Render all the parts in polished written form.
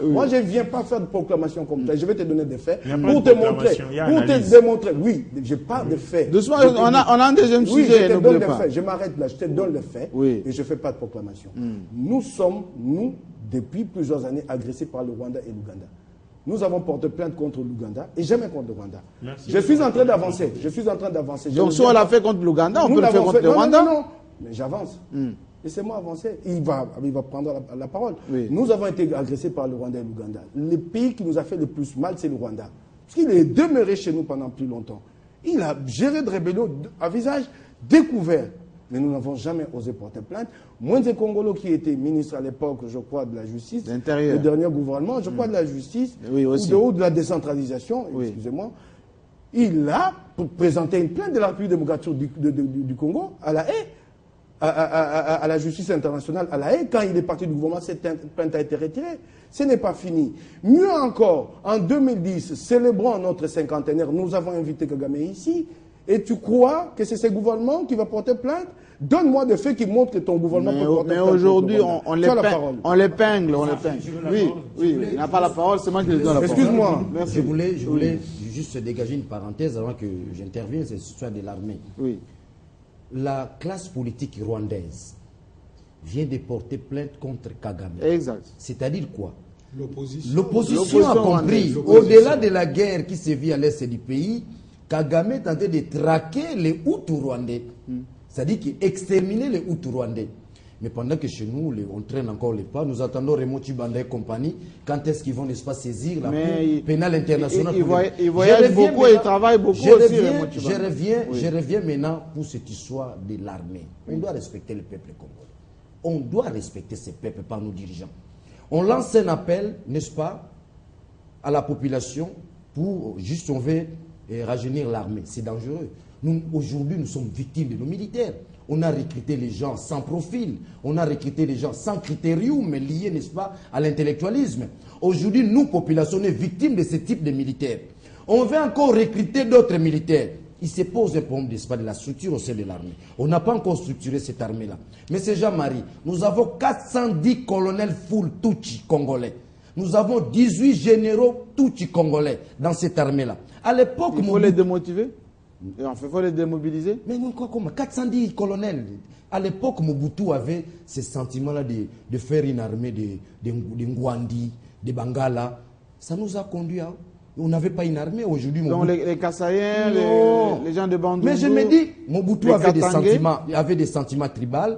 Moi, je ne viens pas faire de proclamation comme ça. Je vais te donner des faits pour te montrer. Pour te démontrer. Oui, je parle de faits. Doucement, on a un deuxième sujet. Je te donne des faits. Je m'arrête là. Je te donne les faits et je ne fais pas de proclamation. Nous sommes, depuis plusieurs années, agressés par le Rwanda et l'Ouganda. Nous avons porté plainte contre l'Ouganda et jamais contre le Rwanda. Je suis en train d'avancer. Donc, si on l'a fait contre l'Ouganda, on peut le faire contre le Rwanda? Non, mais j'avance. Laissez-moi avancer. Il va prendre la parole. Nous avons été agressés par le Rwanda et l'Ouganda. Le pays qui nous a fait le plus mal, c'est le Rwanda. Parce qu'il est demeuré chez nous pendant plus longtemps. Il a géré de rébellion à visage découvert. Mais nous n'avons jamais osé porter plainte. Moïse Kongolo, qui était ministre à l'époque, je crois, de la justice, le dernier gouvernement, je crois, de la justice, ou de la décentralisation, excusez-moi, il a présenté une plainte de la République démocratique du Congo à la Haye, à la justice internationale à la Haye. Quand il est parti du gouvernement, cette plainte a été retirée. Ce n'est pas fini. Mieux encore, en 2010, célébrant notre cinquantenaire, nous avons invité Kagame ici. Et tu crois que c'est ce gouvernement qui va porter plainte? Donne-moi des faits qui montrent que ton gouvernement peut porter plainte. Mais aujourd'hui, on l'épingle. Oui, il n'a pas la parole, c'est moi qui lui donne la parole. Excuse-moi. Je voulais juste dégager une parenthèse avant que j'intervienne, c'est l'histoire de l'armée. Oui. La classe politique rwandaise vient de porter plainte contre Kagame. Exact. C'est-à-dire quoi? L'opposition a compris. Au-delà de la guerre qui se vit à l'est du pays, Kagame tentait de traquer les Hutus rwandais. C'est-à-dire qu'exterminer les Hutus rwandais. Mais pendant que chez nous, on traîne encore les pas, nous attendons Raymond Chibanda et compagnie. Quand est-ce qu'ils vont, n'est-ce pas, saisir la Cour pénale internationale? Ils voyagent beaucoup et ils travaillent beaucoup aussi. Je reviens maintenant pour cette histoire de l'armée. On doit respecter le peuple congolais. On doit respecter ce peuple par nos dirigeants. On lance un appel, n'est-ce pas, à la population pour juste on veut rajeunir l'armée. C'est dangereux. Nous, aujourd'hui, nous sommes victimes de nos militaires. On a recruté les gens sans profil. On a recruté les gens sans critérium, mais liés, n'est-ce pas, à l'intellectualisme. Aujourd'hui, nous, population, on est victimes de ce type de militaires. On veut encore recruter d'autres militaires. Il se pose un problème, n'est-ce pas, de la structure au sein de l'armée. On n'a pas encore structuré cette armée-là. Mais c'est Jean-Marie, nous avons 410 colonels full Tutsi congolais. Nous avons 18 généraux Tutsi congolais dans cette armée-là. À l'époque, il faut les démotiver. Il faut les démobiliser. Mais quoi, comment 410 colonels. À l'époque, Mobutu avait ce sentiment-là de faire une armée de Ngwandi, de Bangala. Ça nous a conduit à... On n'avait pas une armée aujourd'hui. Donc les Kassaïens, les gens de Bandundu... Mais je me dis, Mobutu avait des sentiments tribaux,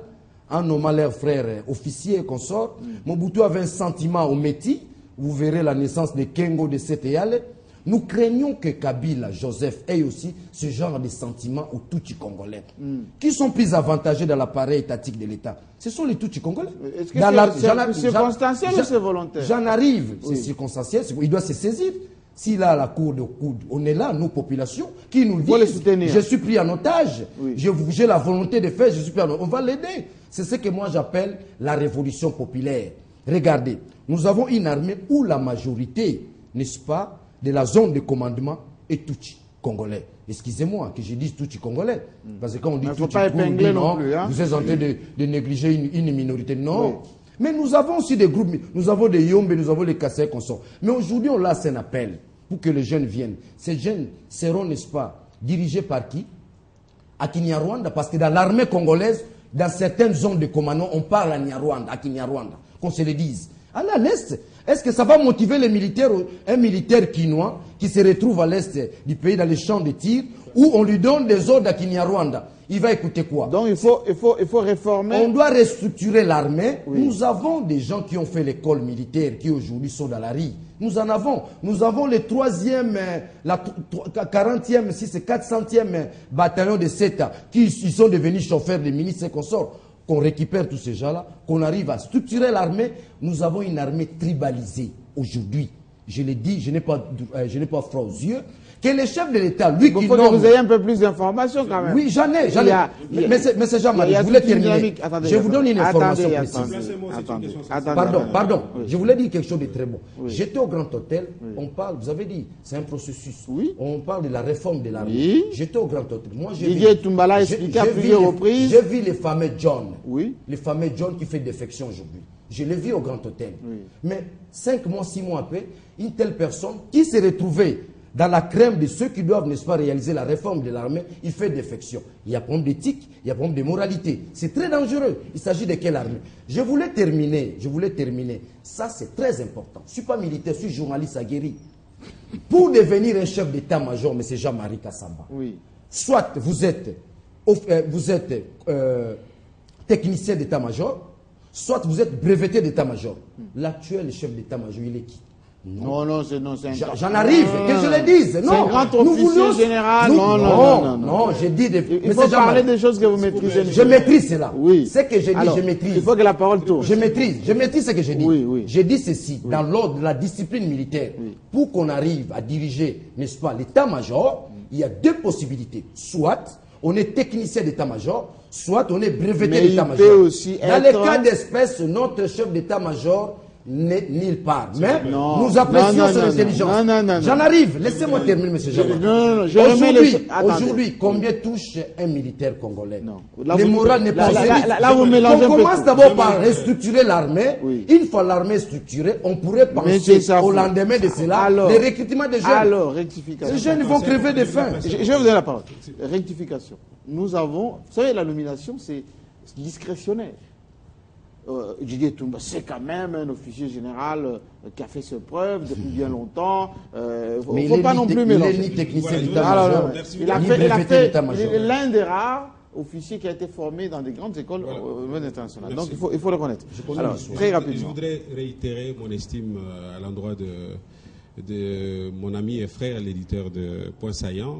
en nommant leurs frères officiers et consorts. Mobutu avait un sentiment au Métis. Vous verrez la naissance de Kengo de Seteyale. Nous craignons que Kabila, Joseph, ait aussi ce genre de sentiments aux Tutsis congolais. Qui sont plus avantagés dans l'appareil étatique de l'État? Ce sont les Tutsis congolais. Est-ce que c'est circonstanciel ou c'est volontaire? J'en arrive, c'est circonstanciel, il doit se saisir. S'il a la cour de coude, on est là, nos populations, qui nous disent, je suis pris en otage, j'ai la volonté de faire, je suis pris en otage. On va l'aider. C'est ce que moi j'appelle la révolution populaire. Regardez, nous avons une armée où la majorité, n'est-ce pas, de la zone de commandement est Tutsi congolais. Excusez-moi que je dise Tutsi congolais. Parce que quand on dit Tutsi congolais, vous êtes en train de négliger une minorité. Non. Oui. Mais nous avons aussi des groupes, nous avons des Yombe, nous avons les Kassai consorts. Mais aujourd'hui, on lance un appel pour que les jeunes viennent. Ces jeunes seront, n'est-ce pas, dirigés par qui? À Kinyarwanda, parce que dans l'armée congolaise, dans certaines zones de commandement, on parle à Nyarwanda, à Kinyarwanda, qu'on se le dise. À l'Est, est-ce que ça va motiver les militaires, un militaire quinois qui se retrouve à l'Est du pays dans les champs de tir, où on lui donne des ordres à Kinyarwanda? Il va écouter quoi? Donc il faut réformer. On doit restructurer l'armée. Oui. Nous avons des gens qui ont fait l'école militaire, qui aujourd'hui sont dans la rue. Nous en avons. Nous avons le 3e, la 40e, si c'est 400e bataillon de CETA, qui ils sont devenus chauffeurs des ministres et consorts. Qu'on récupère tous ces gens-là, qu'on arrive à structurer l'armée. Nous avons une armée tribalisée aujourd'hui. Je l'ai dit, je n'ai pas froid aux yeux. Que le chef de l'État, lui qui nomme... Il faut que vous ayez un peu plus d'informations quand même. Oui, j'en ai. Mais c'est Jean-Marie, je voulais terminer. Je vous donne une information précise. Pardon. Oui. Je voulais dire quelque chose de très bon. Oui. J'étais au Grand Hôtel, on parle, vous avez dit, c'est un processus. Oui. On parle de la réforme de l'armée. Oui. J'étais au Grand Hôtel. Moi, Didier Toumbala expliqué à plusieurs reprises. J'ai vu les fameux John. Oui. Les fameux John qui fait défection aujourd'hui. Je l'ai vu au Grand Hôtel. Mais 5 mois, 6 mois après, une telle personne qui s'est retrouvée dans la crème de ceux qui doivent, n'est-ce pas, réaliser la réforme de l'armée, il fait défection. Il y a problème d'éthique, il y a problème de moralité. C'est très dangereux. Il s'agit de quelle armée? Je voulais terminer. Ça, c'est très important. Je ne suis pas militaire, je suis journaliste aguerri. Pour devenir un chef d'état-major, M. Jean-Marie Kassamba, soit vous êtes technicien d'état-major, soit vous êtes breveté d'état-major. L'actuel chef d'état-major, il est qui? Non, c'est j'en arrive, que je le dise. Non, c'est un grand officier général. Non, j'ai dit... Il faut parler des choses que vous maîtrisez. Je maîtrise cela. Oui. Ce que j'ai dit, je maîtrise. Il faut que la parole tourne. Je maîtrise ce que j'ai dit. Oui. J'ai dit ceci, dans l'ordre de la discipline militaire. Pour qu'on arrive à diriger, n'est-ce pas, l'état-major, il y a 2 possibilités. Soit on est technicien d'état-major, soit on est breveté d'état-major. Dans le cas d'espèce, notre chef d'état-major n'est nulle part. Mais nous apprécions son intelligence. J'en arrive. Laissez-moi terminer, M. Jamal. Aujourd'hui, combien touche un militaire congolais? Le moral n'est pas... On commence d'abord par restructurer l'armée. Une fois l'armée structurée, on pourrait penser au lendemain de cela, les recrutements des jeunes. Alors, rectification. Les jeunes vont crever de faim. Je vais vous donner la parole. Rectification. Nous avons... Vous savez, la nomination, c'est discrétionnaire. Didier Toumba, c'est quand même un officier général qui a fait ses preuves depuis bien longtemps. Il ne faut pas non plus mélanger. Il est ni technicien d'état-major, il a fait l'un des rares officiers qui a été formé dans des grandes écoles au niveau international. Donc il faut le reconnaître. Alors, très rapidement. Je voudrais réitérer mon estime à l'endroit de mon ami et frère, l'éditeur de Point Saillant.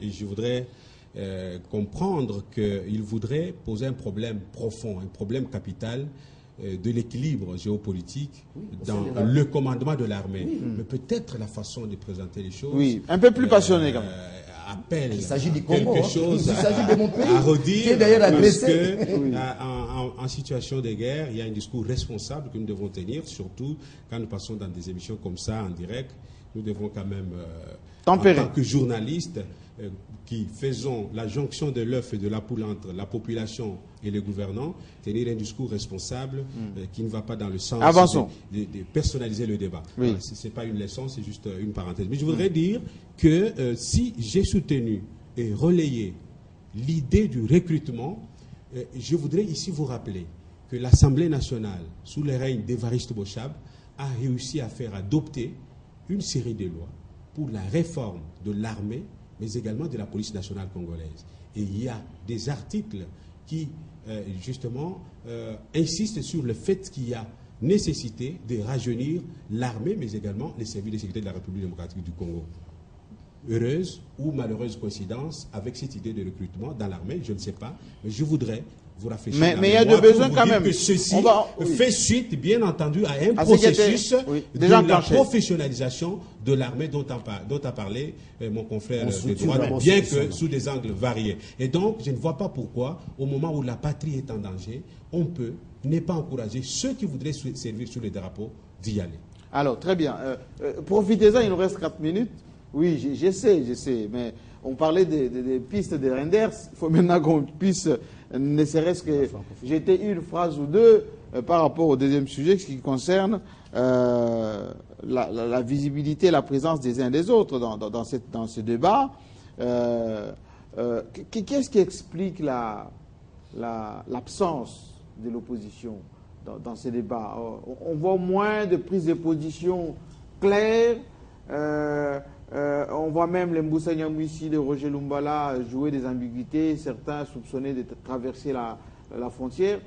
Et je voudrais comprendre qu'il voudrait poser un problème profond, un problème capital de l'équilibre géopolitique dans le commandement de l'armée. Mais peut-être la façon de présenter les choses... Oui, un peu plus passionné quand même. Appelle il s'agit du Congo, quelque chose il s'agit de mon pays, à redire, qui est d'ailleurs agressé. Parce qu'en situation de guerre, il y a un discours responsable que nous devons tenir, surtout quand nous passons dans des émissions comme ça, en direct. Nous devons quand même, en tant que journalistes, qui faisons la jonction de l'œuf et de la poule entre la population et les gouvernants, tenir un discours responsable qui ne va pas dans le sens de personnaliser le débat. Voilà, ce n'est pas une leçon, c'est juste une parenthèse. Mais je voudrais dire que si j'ai soutenu et relayé l'idée du recrutement, je voudrais ici vous rappeler que l'Assemblée nationale, sous le règne d'Évariste Bochab, a réussi à faire adopter une série de lois pour la réforme de l'armée, mais également de la police nationale congolaise. Et il y a des articles qui, justement, insistent sur le fait qu'il y a nécessité de rajeunir l'armée, mais également les services de sécurité de la République démocratique du Congo. Heureuse ou malheureuse coïncidence avec cette idée de recrutement dans l'armée, je ne sais pas, mais je voudrais vous rafraîchir. Mais il y a de besoin quand même. Que ceci fait suite, bien entendu, à un processus de la professionnalisation de l'armée dont a parlé mon confrère de droite, bien que sous des angles variés. Et donc, je ne vois pas pourquoi, au moment où la patrie est en danger, on peut ne pas encourager ceux qui voudraient servir sous les drapeaux d'y aller. Alors, très bien. Profitez-en, il nous reste 4 minutes. Oui, j'essaie, mais on parlait des pistes de Reinders. Il faut maintenant qu'on puisse, ne serait-ce que jeter une phrase ou deux par rapport au deuxième sujet, ce qui concerne la visibilité et la présence des uns et des autres dans ce débat. Qu'est-ce qui explique l'absence de l'opposition dans ces débats? On voit moins de prises de position claires. On voit même les Mboussa Nyamwisi de Roger Lumbala jouer des ambiguïtés, certains soupçonnés de traverser la frontière.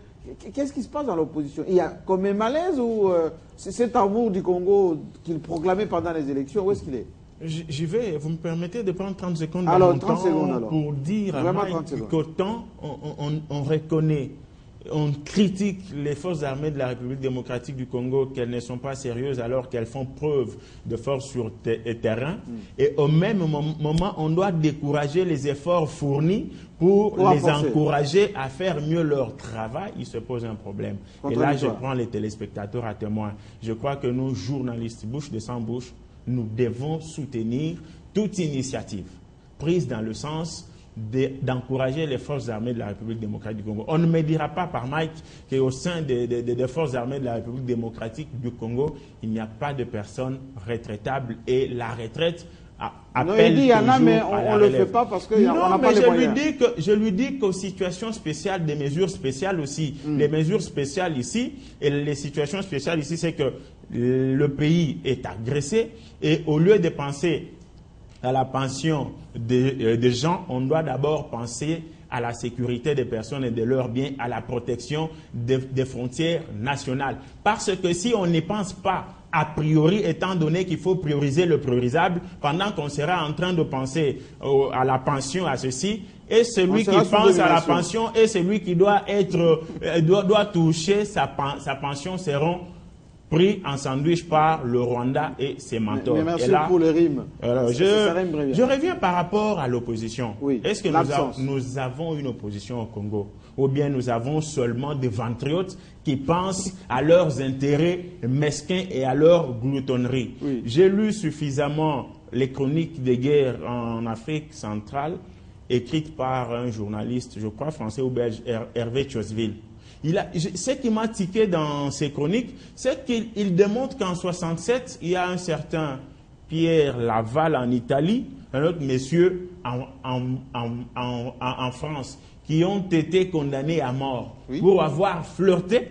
Qu'est-ce qui se passe dans l'opposition? Il y a comme un malaise ou cet amour du Congo qu'il proclamait pendant les élections, où est-ce qu'il est? J'y vais. Vous me permettez de prendre 30 secondes alors, 30 secondes, alors. Pour dire à Mike qu'autant on reconnaît, on critique les forces armées de la République démocratique du Congo qu'elles ne sont pas sérieuses alors qu'elles font preuve de force sur terrain. Et au même moment, on doit décourager les efforts fournis pour les encourager à faire mieux leur travail. Il se pose un problème. Et là, je prends les téléspectateurs à témoin. Je crois que nous, journalistes, bouche de sans bouche, nous devons soutenir toute initiative prise dans le sens d'encourager les forces armées de la République démocratique du Congo. On ne me dira pas par Mike qu'au sein des forces armées de la République démocratique du Congo, il n'y a pas de personnes retraitables et la retraite appelle il y en a, mais on ne le fait pas parce qu'on n'a pas les moyens. Je lui dis qu'aux situations spéciales, des mesures spéciales aussi. Les mesures spéciales ici, et les situations spéciales ici, c'est que le pays est agressé et au lieu de penser à la pension des gens, on doit d'abord penser à la sécurité des personnes et de leurs biens, à la protection des frontières nationales. Parce que si on n'y pense pas a priori, étant donné qu'il faut prioriser le priorisable, pendant qu'on sera en train de penser à la pension, à ceci, et celui qui pense à la pension et celui qui doit toucher sa pension seront pris en sandwich par le Rwanda et ses mentors. Mais merci pour les rimes. Je reviens par rapport à l'opposition. Oui, est-ce que nous avons une opposition au Congo? Ou bien nous avons seulement des ventriotes qui pensent à leurs intérêts mesquins et à leur gloutonnerie? Oui. J'ai lu suffisamment les chroniques des guerres en Afrique centrale, écrites par un journaliste, je crois français ou belge, Hervé Chosville. Ce qui m'a tiqué dans ces chroniques, c'est qu'il démontre qu'en 67, il y a un certain Pierre Laval en Italie, un autre monsieur en France, qui ont été condamnés à mort pour avoir flirté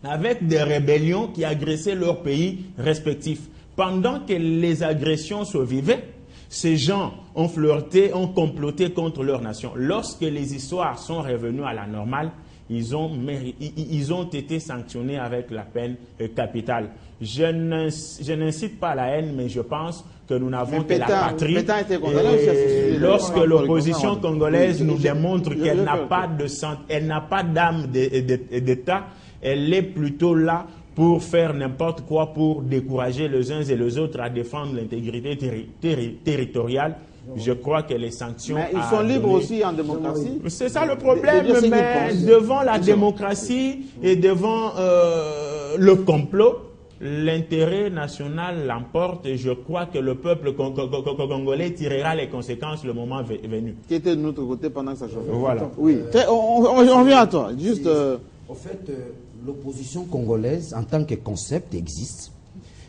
avec des rébellions qui agressaient leurs pays respectifs. Pendant que les agressions se vivaient, ces gens ont flirté, ont comploté contre leur nation. Lorsque les histoires sont revenues à la normale, ils ont été sanctionnés avec la peine capitale. Je n'incite pas à la haine, mais je pense que nous n'avons que la patrie. Lorsque l'opposition congolaise nous démontre qu'elle n'a pas d'âme d'État, elle est plutôt là pour faire n'importe quoi, pour décourager les uns et les autres à défendre l'intégrité territoriale. Je crois que les sanctions... Mais ils sont libres aussi en démocratie. C'est ça le problème, mais devant la démocratie et devant le complot, l'intérêt national l'emporte et je crois que le peuple congolais tirera les conséquences le moment venu. Qui était de notre côté pendant que ça chauffait. Voilà. Oui. On revient à toi. Juste, au fait, l'opposition congolaise en tant que concept existe.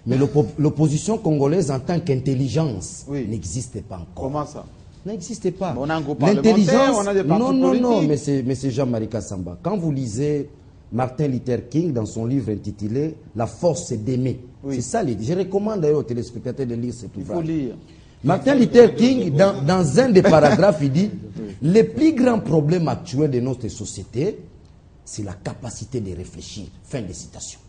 Mais l'opposition congolaise en tant qu'intelligence n'existe pas encore. Comment ça? N'existe pas. On a un groupe parlementaire, on a des partis politiques. Non, mais c'est Jean-Marie Kassamba. Quand vous lisez Martin Luther King dans son livre intitulé « La force d'aimer », c'est ça l'idée. Je recommande d'ailleurs aux téléspectateurs de lire cet ouvrage. Il faut lire. Martin Luther King, dans un des paragraphes, il dit « Le plus grand problème actuel de notre société, c'est la capacité de réfléchir. » Fin de citation.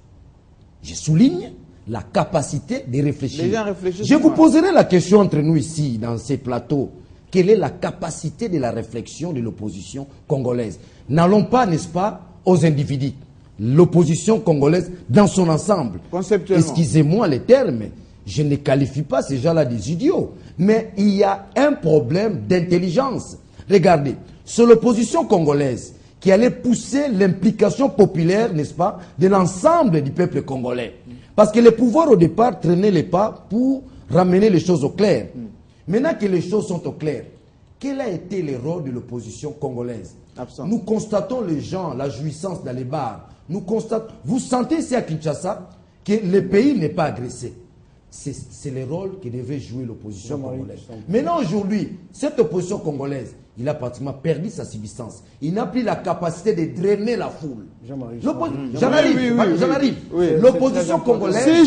Je souligne la capacité de réfléchir. Les gens réfléchissent. Je vous poserai la question entre nous ici, dans ces plateaux. Quelle est la capacité de la réflexion de l'opposition congolaise? N'allons pas, n'est-ce pas, aux individus. L'opposition congolaise dans son ensemble. Conceptuellement. Excusez-moi les termes, je ne qualifie pas ces gens-là des idiots. Mais il y a un problème d'intelligence. Regardez, c'est l'opposition congolaise qui allait pousser l'implication populaire, n'est-ce pas, de l'ensemble du peuple congolais. Parce que les pouvoirs au départ traînaient les pas pour ramener les choses au clair. Maintenant que les choses sont au clair, quel a été le rôle de l'opposition congolaise? Absent. Nous constatons les gens, la jouissance dans les bars. Nous constatons, vous sentez ici à Kinshasa que le pays n'est pas agressé. C'est le rôle que devait jouer l'opposition congolaise. Maintenant aujourd'hui, cette opposition congolaise, il a pratiquement perdu sa subsistance. Il n'a plus la capacité de drainer la foule. J'en arrive. L'opposition congolaise...